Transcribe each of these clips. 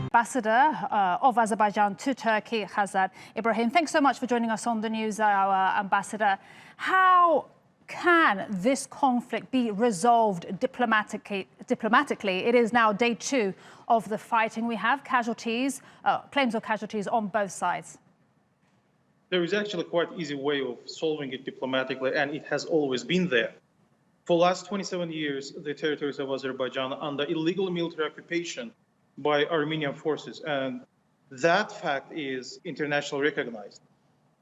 Ambassador of Azerbaijan to Turkey, Khazar Ibrahim. Thanks so much for joining us on the news, our Ambassador. How can this conflict be resolved diplomatically? It is now day 2 of the fighting. We have casualties, claims of casualties on both sides. There is actually quite an easy way of solving it diplomatically, and it has always been there. For the last 27 years, the territories of Azerbaijan are under illegal military occupation by Armenian forces, and that fact is internationally recognized.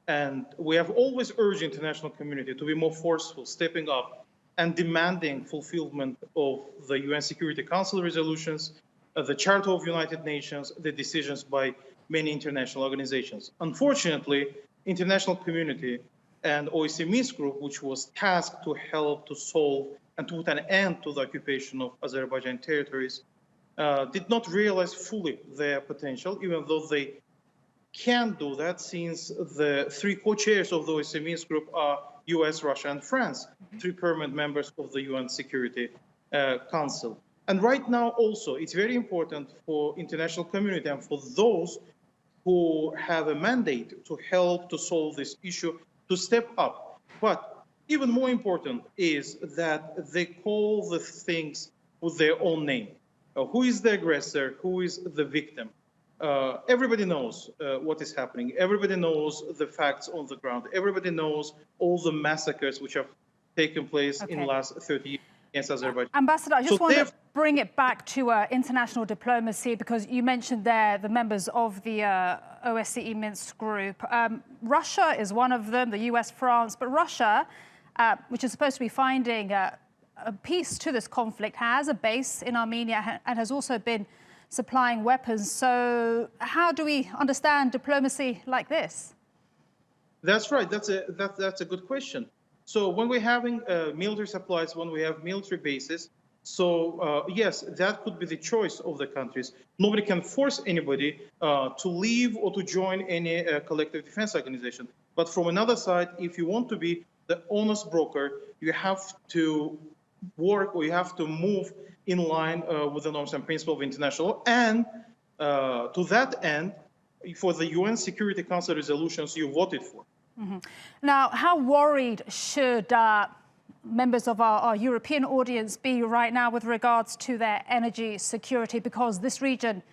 And we have always urged the international community to be more forceful, stepping up and demanding fulfillment of the UN Security Council resolutions, the Charter of United Nations, the decisions by many international organizations. Unfortunately, international community and OSCE Minsk Group, which was tasked to help to solve and to put an end to the occupation of Azerbaijan territories, did not realize fully their potential, even though they can do that, since the 3 co-chairs of the OSCE Minsk Group are US, Russia, and France, 3 permanent members of the UN Security Council. And right now also, it's very important for international community and for those who have a mandate to help to solve this issue to step up. But even more important is that they call the things with their own name. Who is the aggressor? Who is the victim? Everybody knows what is happening. Everybody knows the facts on the ground. Everybody knows all the massacres which have taken place in the last 30 years against Azerbaijan. Ambassador, I just want to bring it back to international diplomacy, because you mentioned there the members of the OSCE Minsk Group. Russia is one of them, the US, France, but Russia, which is supposed to be finding a peace to this conflict, has a base in Armenia and has also been supplying weapons. So how do we understand diplomacy like this? That's right. That's a good question. So when we're having military supplies, when we have military bases, so yes, that could be the choice of the countries. Nobody can force anybody to leave or to join any collective defense organization. But from another side, if you want to be the honest broker, you have to work, or you have to move in line with the norms and principles of international law. And to that end, for the UN Security Council resolutions you voted for. Now, how worried should members of our European audience be right now with regards to their energy security? Because this region,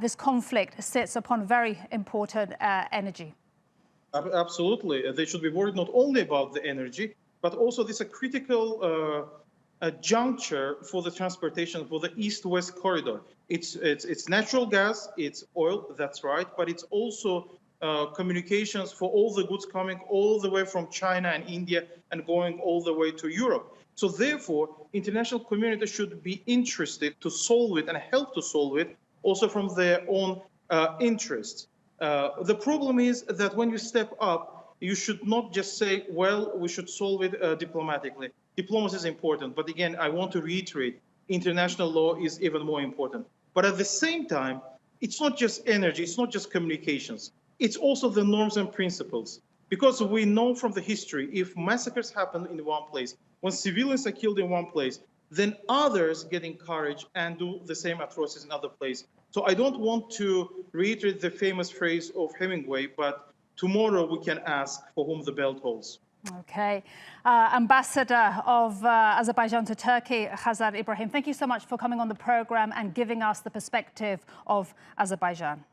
this conflict sits upon very important energy. Absolutely. They should be worried not only about the energy, but also this is a critical juncture for the transportation for the East-West corridor. It's natural gas, it's oil, that's right, but it's also communications for all the goods coming all the way from China and India and going all the way to Europe. So therefore, international community should be interested to solve it and help to solve it also from their own interests. The problem is that when you step up, you should not just say, well, we should solve it diplomatically. Diplomacy is important, but again, I want to reiterate, international law is even more important. But at the same time, it's not just energy, it's not just communications. It's also the norms and principles. Because we know from the history, if massacres happen in one place, when civilians are killed in one place, then others get encouraged and do the same atrocities in other places. So I don't want to reiterate the famous phrase of Hemingway, but tomorrow we can ask for whom the bell tolls. Okay. Ambassador of Azerbaijan to Turkey, Khazar Ibrahim, thank you so much for coming on the program and giving us the perspective of Azerbaijan.